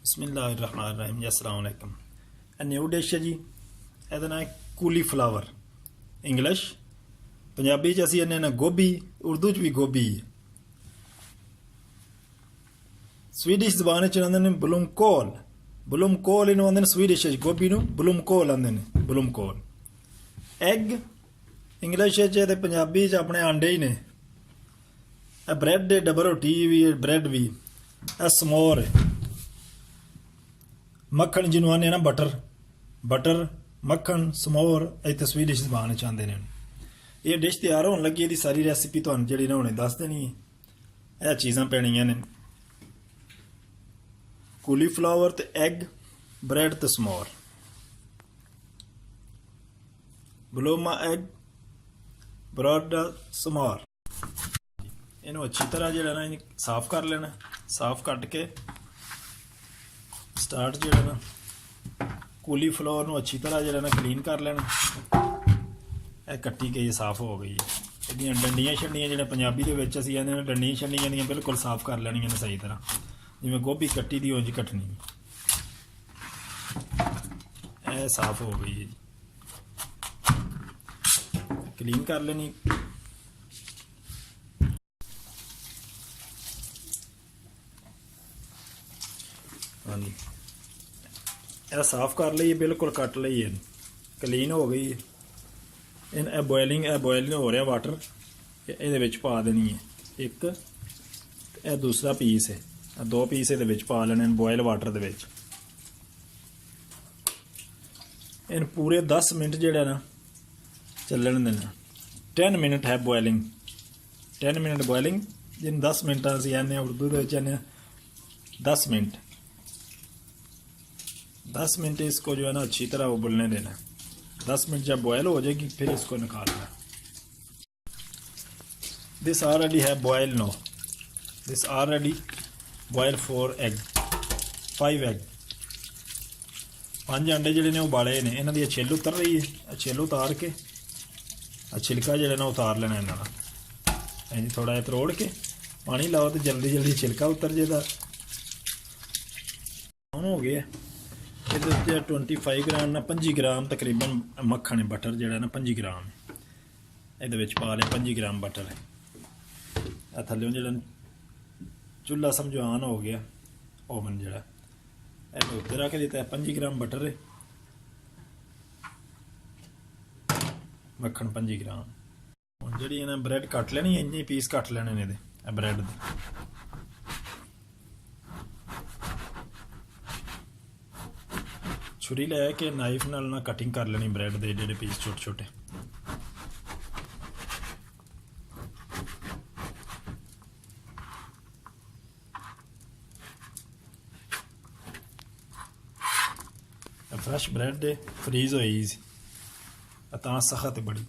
बिस्मिल्लाहिर्रहमानिर्रहीम जी अस्सलाम वालेकुम। न्यू डिश है जी, ਇਹਦਾ ਨਾਂ ਹੈ ਕੂਲੀਫਲਾਵਰ। ਇੰਗਲਿਸ਼ ਪੰਜਾਬੀ ਚ ਅਸੀਂ ਇਹਨੇ ਨਾ ਗੋਭੀ, ਉਰਦੂ ਚ ਵੀ ਗੋਭੀ ਹੈ। ਸਵੀਡਿਸ਼ ਜ਼ਬਾਨ ਚ ਆਉਂਦੇ ਨੇ ਬਲੂਮਕੋਲ। ਬਲੂਮਕੋਲ ਇਹਨੂੰ ਆਉਂਦੇ ਨੇ ਸਵੀਡਿਸ਼ ਚ, ਗੋਭੀ ਨੂੰ ਬਲੂਮਕੋਲ ਆਉਂਦੇ ਨੇ, ਬਲੂਮਕੋਲ। ਐਗ ਇੰਗਲਿਸ਼ ਚ ਤੇ ਪੰਜਾਬੀ ਚ ਆਪਣੇ ਆਂਡੇ ਹੀ ਨੇ। ਇਹ ਬ੍ਰੈਡ ਦੇ ਡਬਲ ਰੋਟੀ ਵੀ ਹੈ, ਬ੍ਰੈਡ ਵੀ। ਇਹ ਸਮੋਰ ਹੈ, ਮੱਖਣ ਜਿਹਨੂੰ ਆਉਂਦੇ ਨਾ ਬਟਰ, ਬਟਰ ਮੱਖਣ ਸਮੋਰ ਇੱਥੇ ਸਵੀਡਿਸ਼ ਜ਼ਬਾਨ ਚ ਆਉਂਦੇ ਨੇ। ਇਹ ਡਿਸ਼ ਤਿਆਰ ਹੋਣ ਲੱਗੀ, ਇਹਦੀ ਸਾਰੀ ਰੈਸਿਪੀ ਤੁਹਾਨੂੰ ਜਿਹੜੀ ਨਾ ਹੁਣੇ ਦੱਸ ਦੇਣੀ ਹੈ। ਇਹ ਚੀਜ਼ਾਂ ਪੈਣੀਆਂ ਨੇ, ਕੂਲੀਫਲਾਵਰ ਤੇ ਐਗ, ਬ੍ਰੈਡ ਤੇ ਸਮੋਰ। ਬਲੂਮਾ ਐਗ, ਬ੍ਰੈਡ ਸਮੋਰ। ਇਹਨੂੰ ਅੱਛੀ ਤਰ੍ਹਾਂ ਜਿਹੜਾ ਨਾ ਇਹਨੂੰ ਸਾਫ਼ ਕਰ ਲੈਣਾ। ਸਾਫ਼ ਕੱਟ ਕੇ ਸਟਾਰਟ ਜਿਹੜਾ ਨਾ ਕੂਲੀਫਲਾਵਰ ਨੂੰ ਅੱਛੀ ਤਰ੍ਹਾਂ ਜਿਹੜਾ ਨਾ ਕਲੀਨ ਕਰ ਲੈਣਾ। ਇਹ ਕੱਟੀ ਗਈ, ਸਾਫ਼ ਹੋ ਗਈ ਹੈ। ਇਹਦੀਆਂ ਡੰਡੀਆਂ ਛੰਡੀਆਂ ਜਿਹੜੇ ਪੰਜਾਬੀ ਦੇ ਵਿੱਚ ਅਸੀਂ ਕਹਿੰਦੇ ਨੇ ਡੰਡੀਆਂ ਛੰਡੀਆਂ ਦੀਆਂ ਬਿਲਕੁਲ ਸਾਫ਼ ਕਰ ਲੈਣੀਆਂ ਨੇ ਸਹੀ ਤਰ੍ਹਾਂ, ਜਿਵੇਂ ਗੋਭੀ ਕੱਟੀ ਦੀ ਉਂਝ ਕੱਟਣੀ। ਇਹ ਸਾਫ਼ ਹੋ ਗਈ ਹੈ, ਕਲੀਨ ਕਰ ਲੈਣੀ। ਹਾਂਜੀ, ਇਹ ਸਾਫ਼ ਕਰ ਲਈਏ, ਬਿਲਕੁਲ ਕੱਟ ਲਈਏ, ਕਲੀਨ ਹੋ ਗਈ ਹੈ। ਇਹ ਬੋਇਲਿੰਗ ਹੋ ਰਿਹਾ ਵਾਟਰ, ਇਹਦੇ ਵਿੱਚ ਪਾ ਦੇਣੀ ਹੈ ਇੱਕ। ਇਹ ਦੂਸਰਾ ਪੀਸ ਹੈ, ਦੋ ਪੀਸ ਇਹਦੇ ਵਿੱਚ ਪਾ ਲੈਣੇ ਬੋਇਲ ਵਾਟਰ ਦੇ ਵਿੱਚ। ਇਹਨੂੰ ਪੂਰੇ 10 ਮਿੰਟ ਜਿਹੜਾ ਨਾ ਚੱਲਣ ਦੇਣਾ। 10 ਮਿੰਟ ਹੈ ਬੋਇਲਿੰਗ, 10 ਮਿੰਟ ਬੋਇਲਿੰਗ, ਜਿਹਨੂੰ 10 ਮਿੰਟ ਅਸੀਂ ਆਨੇ ਉਰਦੂ ਦੇ ਵਿੱਚ आने 10 मिनट। 10 मिनट इसको जो है ना अच्छी तरह उबलने देना। 10 मिनट जब बॉयल हो जाएगी फिर इसको निकालना। दिस ऑलरेडी है boil no, this already boil 4 egg, 5 egg. 5 अंडे ਜਿਹੜੇ ਨੇ ਉਬਾਲੇ ਨੇ, ਇਹਨਾਂ ਦੀ ਛਿੱਲ ਉਤਰ ਰਹੀ ਹੈ। ਛਿੱਲ ਉਤਾਰ ਕੇ ਛਿਲਕਾ ਜਿਹੜਾ ਨਾ ਉਤਾਰ ਲੈਣਾ ਇਹਨਾਂ ਦਾ। ਇੰਜ ਥੋੜਾ ਜਿਹਾ ਤਰੋੜ ਕੇ ਪਾਣੀ ਲਾਓ ਤੇ ਜਲਦੀ ਜਲਦੀ ਛਿਲਕਾ ਉਤਰ ਜਾਏਗਾ। ਹੁਣ ਹੋ ਗਿਆ। ਇਹਦੇ ਉੱਤੇ 25 ਗ੍ਰਾਮ ਨਾਲ 25 ਗ੍ਰਾਮ ਤਕਰੀਬਨ ਮੱਖਣ ਹੈ, ਬਟਰ ਜਿਹੜਾ ਨਾ 25 ਗ੍ਰਾਮ ਇਹਦੇ ਵਿੱਚ ਪਾ ਲਿਆ। 25 ਗ੍ਰਾਮ ਬਟਰ ਹੈ। ਆ ਥੱਲੇ ਜਿਹੜਾ ਚੁੱਲ੍ਹਾ ਸਮਝੋ ਆਨ ਹੋ ਗਿਆ, ਓਵਨ ਜਿਹੜਾ ਇਹਦੇ ਉੱਤੇ ਰੱਖ ਦਿੱਤਾ। 25 ਗ੍ਰਾਮ ਬਟਰ ਹੈ, ਮੱਖਣ 25 ਗ੍ਰਾਮ। ਹੁਣ ਜਿਹੜੀ ਇਹਨਾਂ ਬ੍ਰੈਡ ਕੱਟ ਲੈਣੀ, ਇੰਨੇ ਪੀਸ ਕੱਟ ਲੈਣੇ ਨੇ ਇਹਦੇ, ਇਹ ਬ੍ਰੈਡ ਦੇ। ਛੁਰੀ ਲੈ ਕੇ ਨਾਈਫ ਨਾਲ ਨਾ ਕਟਿੰਗ ਕਰ ਲੈਣੀ ਬ੍ਰੈਡ ਦੇ ਜਿਹੜੇ ਪੀਸ ਛੋਟੇ ਛੋਟੇ। ਫਰੈਸ਼ ਬ੍ਰੈਡ ਦੇ ਫਰੀਜ਼ ਹੋਈ ਸੀ ਤਾਂ ਸਖਤ ਬੜੀ।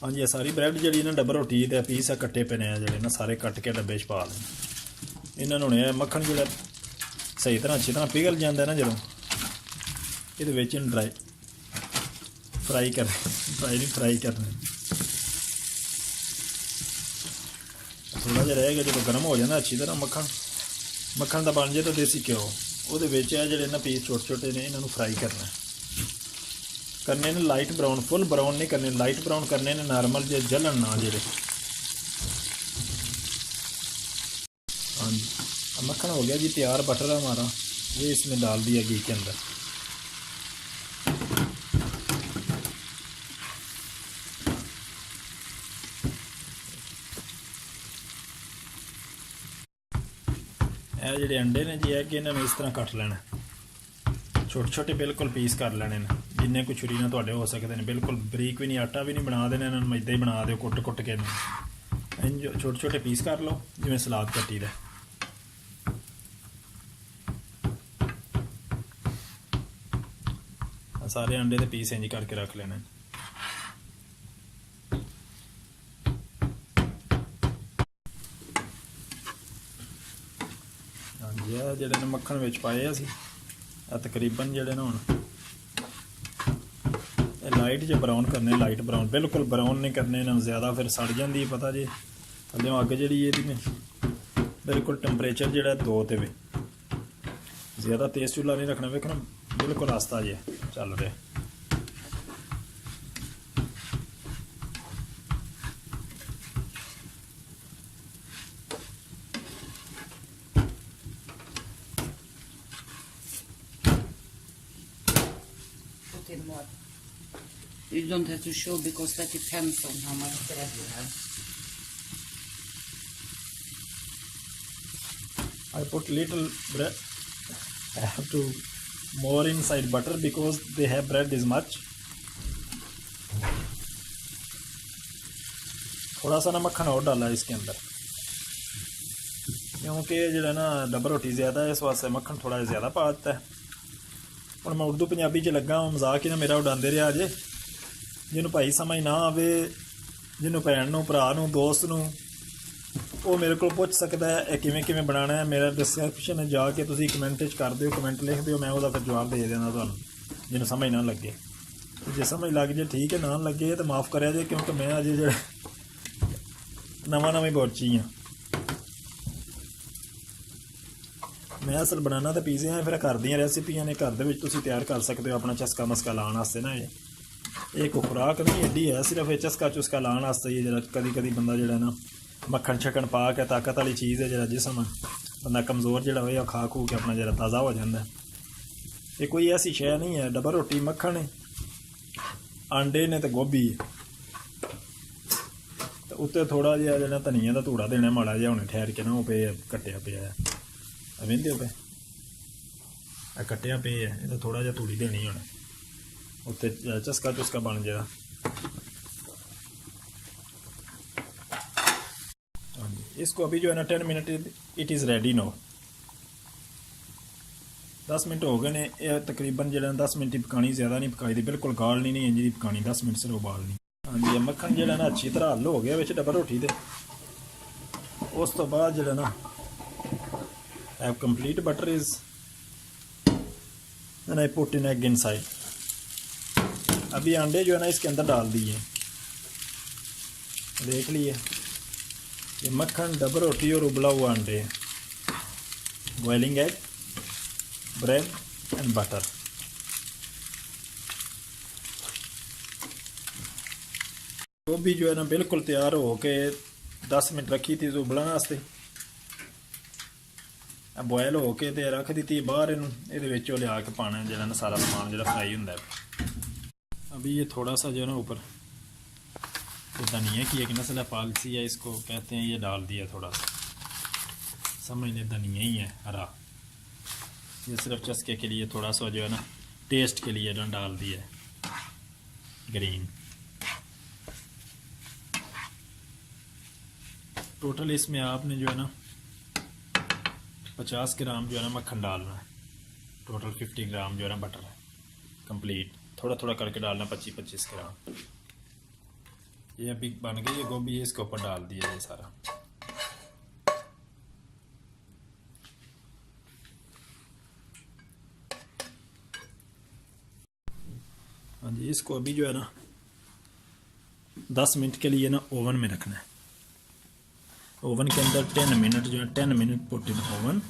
ਹਾਂਜੀ, ਇਹ ਸਾਰੀ ਬ੍ਰੈਡ ਜਿਹੜੀ ਨਾ ਡਬਲ ਰੋਟੀ ਦੇ ਪੀਸ ਆ ਕੱਟੇ ਪਏ ਨੇ, ਜਿਹੜੇ ਨਾ ਸਾਰੇ ਕੱਟ ਕੇ ਡੱਬੇ 'ਚ ਪਾ ਲੈਣੇ। ਇਹਨਾਂ ਨੂੰ ਇਹ ਮੱਖਣ ਜਿਹੜਾ ਸਹੀ ਤਰ੍ਹਾਂ ਅੱਛੀ ਤਰ੍ਹਾਂ ਪਿਘਲ ਜਾਂਦਾ ਨਾ ਜਦੋਂ ਇਹਦੇ ਵਿੱਚ ਇਹਨੂੰ ਫਰਾਈ ਕਰਨਾ। ਥੋੜ੍ਹਾ ਜਿਹਾ ਰਹੇਗਾ, ਜਦੋਂ ਗਰਮ ਹੋ ਜਾਂਦਾ ਅੱਛੀ ਤਰ੍ਹਾਂ ਮੱਖਣ ਦਾ ਬਣ ਜਾਏ ਤਾਂ ਦੇਸੀ ਘਿਓ, ਉਹਦੇ ਵਿੱਚ ਇਹ ਜਿਹੜੇ ਨਾ ਪੀਸ ਛੋਟੇ ਛੋਟੇ ਨੇ ਇਹਨਾਂ ਨੂੰ ਫਰਾਈ ਕਰਨੇ ਨੇ ਲਾਈਟ ਬਰਾਊਨ। ਫੁੱਲ ਬਰਾਊਨ ਨਹੀਂ ਕਰਨੇ, ਲਾਈਟ ਬਰਾਊਨ ਕਰਨੇ ਨੇ, ਨਾਰਮਲ ਜੇ ਜਲਣ ਨਾ ਜਿਹੜੇ। ਹਾਂਜੀ, मक्खन हो गया जी तैयार। बटर हमारा ये इसमें डाल दिया घी के अंदर। ਇਹ ਜਿਹੜੇ अंडे ने जी है कि इन्होंने इस तरह कट लेना, छोटे छोटे बिल्कुल पीस कर लेने ने, जिन्ने कुछ छुरी ना तुहाडे हो सकते हैं। बिल्कुल बरीक भी नहीं, आटा भी नहीं बना देना इन्होंने, मैदा ही बना दो कुट कुट के। छोटे छोटे पीस कर लो जिवें सलाद कट्टी दा। सारे अंडे के पीस इंज करके रख लेने। हाँ जी, जिहड़े मक्खन विच पाए असीं तकरीबन जिहड़े ना हुण लाइट जो ब्राउन करने, लाइट ब्राउन, बिल्कुल ब्राउन नहीं करने ना ज़्यादा, फिर सड़ जाती है पता जी। थल्ले अग जी ये बिल्कुल टैंपरेचर जो 2 ते वे, ज़्यादा तेज़ चूल्हा नहीं रखना, वेखना बिल्कुल आस्ता जे चल रहा। In what? You don't have to show because that depends on how much bread you have. I put little bread. I have to more inside butter because they have bread is much. थोड़ा सा ना मक्खन और डाला इसके अंदर, क्योंकि जो ना डबल रोटी ज़्यादा है, इस वास्ते मक्खन थोड़ा ज़्यादा पा देता है। और मैं उर्दू पंजाबी च लगा हूँ, मजाक ही ना मेरा उड़ाते रहा जे। जिन्होंने भाई समझ ना आवे, जिन्होंने भैन नूं, भरा नूं, दोस्त नूं, वो मेरे को पूछ सकता है किवें किवें बनाना है। मेरा डिस्क्रिप्शन जाके तुसीं कमेंट कर दिओ, कमेंट लिख दिओ, मैं उसका फिर जवाब दे देना तुहानूं, जिन्होंं समझ ना लगे। जे समझ लग जाए ठीक है, ना लगे तो माफ़ करिया जे, क्योंकि मैं अजे जो नवां पहुंची हाँ। मैं असल बनाना तो पीज़े हैं, फिर घर दी रेसिपियां ने, घर दे तुसीं तैयार कर सकते हो अपना चस्का मस्का लाने वास्ते ना। ये कोई खुराक नहीं एडी है, सिर्फ ये चस्का चुस्का लाने वास्ते ही। जरा कदी कदी बंदा जो ना मक्खन शक्खन पा के, ताकत वाली चीज़ है, जरा जिसम बंदा कमज़ोर जो हो खा खू के अपना जरा ताज़ा हो जाता है। ये कोई ऐसी शै नहीं है। डबल रोटी, मक्खन, आंडे ने तो गोभी है, तो उत्ते थोड़ा जिहा जो धनिया का धूड़ा देना माड़ा जिहा, हुणे ठहर के ना वो पे कट्टिया पिया है, वेंदे पे कट्टिया पे है, ये तो थोड़ा जिहा धूड़ी देनी हुणे, उत्ते चस्का चुस्का बन जाएगा। हाँ जी, इसको अभी जो है ना 10 minute it is ready no. 10 minute हो गए ने, यह तकरीबन जो 10 मिनट ही पकानी, ज़्यादा नहीं पकाई दी, बिल्कुल गालनी नहीं जी पकानी, 10 मिनट सिर्फ उबालनी। हाँ जी, मक्खन जो ना अच्छी तरह हल हो गया विच डबल रोटी दे। उस तो बाद जो ना have complete butter is and I put in egg inside. अभी अंडे जो है ना इसके अंदर डाल दिए, देख लिए ये मक्खन, डबल रोटी और उबला हुआ अंडे, boiling egg, bread and butter. गोभी जो है ना बिल्कुल तैयार हो के 10 मिनट रखी थी उबलने वास्ते, बॉयल हो के ते रख दी बाहर। इनू लिया के पाना जो ना सारा समान जो फ्राई होंगे। अभी ये थोड़ा सा जो है ना ऊपर धनिया की एक नस्ल है, फालसी है इसको कहते हैं, ये डाल दिया थोड़ा सा, समझ लें धनिया ही है हरा, ये सिर्फ चस्के के लिए थोड़ा सा जो है ना टेस्ट के लिए डाल दिया ग्रीन। टोटल इसमें आपने जो है ना 50 ग्राम जो है ना मक्खन डालना है, टोटल 50 ग्राम जो है ना बटर है कंप्लीट, थोड़ा थोड़ा करके डालना 25-25 ग्राम। ये अभी बन गई है गोभी, ये इसके ऊपर डाल दिया ये सारा। हाँ जी, इसको अभी जो है ना 10 मिनट के लिए ना ओवन में रखना है। ओवन के अंदर 10 मिनट जो है 10 minute put in oven,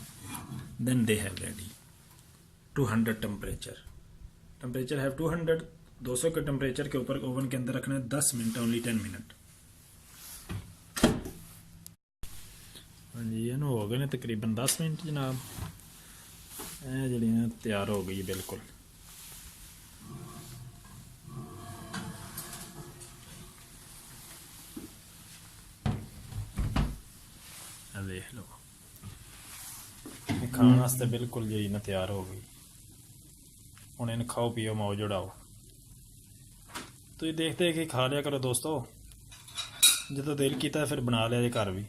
then they have ready 200 temperature have 200 के टेम्परेचर के ऊपर ओवन के अंदर रखना है 10 मिनट, ओनली 10 मिनट। हाँ जी, ये ना हो गए तकरीबन 10 मिनट जनाब, ये जी तैयार हो गई बिल्कुल। देख लो खाने वास्ते बिल्कुल जी ना तैयार हो गई। हुण इन्हें खाओ पियो मौज उड़ाओ। तो ये देखते हैं कि खा लिया करो दोस्तों, जो दिल किया फिर बना लिया घर भी।